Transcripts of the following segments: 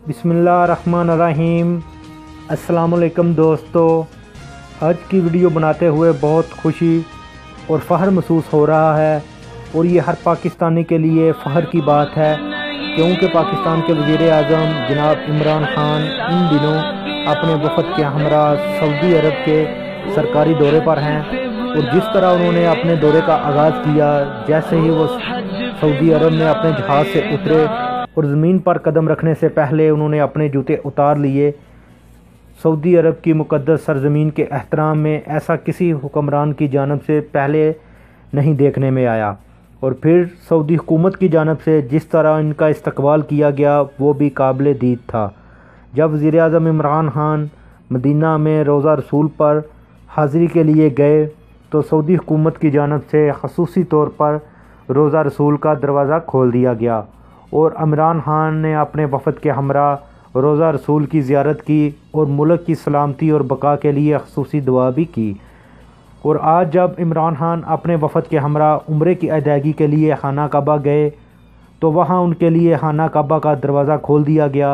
بسم اللہ الرحمن الرحیم۔ السلام علیکم دوستو، آج کی ویڈیو بناتے ہوئے بہت خوشی اور فخر محسوس ہو رہا ہے، اور یہ ہر پاکستانی کے لیے فخر کی بات ہے، کیونکہ پاکستان کے وزیر اعظم جناب عمران خان ان دنوں اپنے وفد کے ہمراہ سعودی عرب کے سرکاری دورے پر ہیں، اور جس طرح انہوں نے اپنے دورے کا آغاز کیا، جیسے ہی وہ سعودی عرب میں اپنے جہاز سے اترے اور زمین پر قدم رکھنے سے پہلے انہوں نے اپنے جوتے اتار لیے۔ سعودی عرب کی مقدس سرزمین کے احترام میں ایسا کسی حکمران کی جانب سے پہلے نہیں دیکھنے میں آیا، اور پھر سعودی حکومت کی جانب سے جس طرح ان کا استقبال کیا گیا وہ بھی قابل دید تھا۔ جب وزیر اعظم عمران خان مدینہ میں روزہ رسول پر حاضری کے لیے گئے تو سعودی حکومت کی جانب سے خصوصی طور پر روزہ رسول کا دروازہ کھول دیا گیا، اور عمران خان نے اپنے وفد کے ہمراہ روزہ رسول کی زیارت کی اور ملک کی سلامتی اور بقا کے لیے خصوصی دعا بھی کی۔ اور آج جب عمران خان اپنے وفد کے ہمراہ عمرے کی ادائیگی کے لیے خانہ کعبہ گئے تو وہاں ان کے لیے خانہ کعبہ کا دروازہ کھول دیا گیا،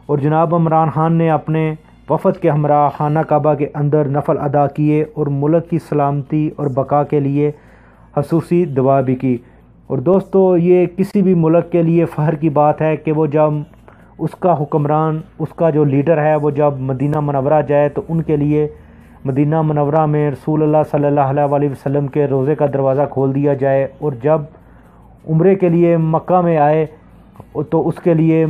اور جناب عمران خان نے اپنے وفد کے ہمراہ خانہ کعبہ کے اندر نفل ادا کیے اور ملک کی سلامتی اور بقا کے لیے خصوصی دعا بھی کی۔ اور دوستو، یہ کسی بھی ملک کے لیے فخر کی بات ہے کہ وہ جب اس کا حکمران، اس کا جو لیڈر ہے، وہ جب مدینہ منورہ جائے تو ان کے لیے مدینہ منورہ میں رسول اللہ صلی اللہ علیہ وسلم کے روضے کا دروازہ کھول دیا جائے، اور جب عمرے کے لیے مکہ میں آئے تو اس کے لیے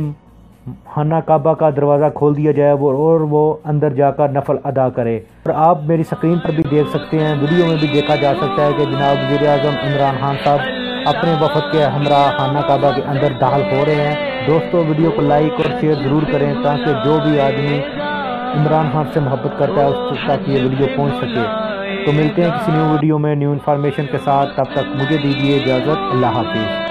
خانہ کعبہ کا دروازہ کھول دیا جائے اور وہ اندر جا کر نفل ادا کرے۔ اور آپ میری سکرین پر بھی دیکھ سکتے ہیں، ویڈیو میں بھی دیکھا جا سکتا ہے کہ جناب وزیر اعظم عمران خان صاحب اپنے وفد کے ہمراہ خانہ کعبہ کے اندر داخل ہو رہے ہیں۔ دوستو، ویڈیو کو لائک اور شیئر ضرور کریں تاکہ جو بھی آدمی عمران خان سے محبت کرتا ہے اس تک یہ ویڈیو پہنچ سکے۔ تو ملتے ہیں کسی نیو ویڈیو میں نیو انفارمیشن کے ساتھ، تب تک مجھے دیجیے اجازت۔ اللہ حافظ۔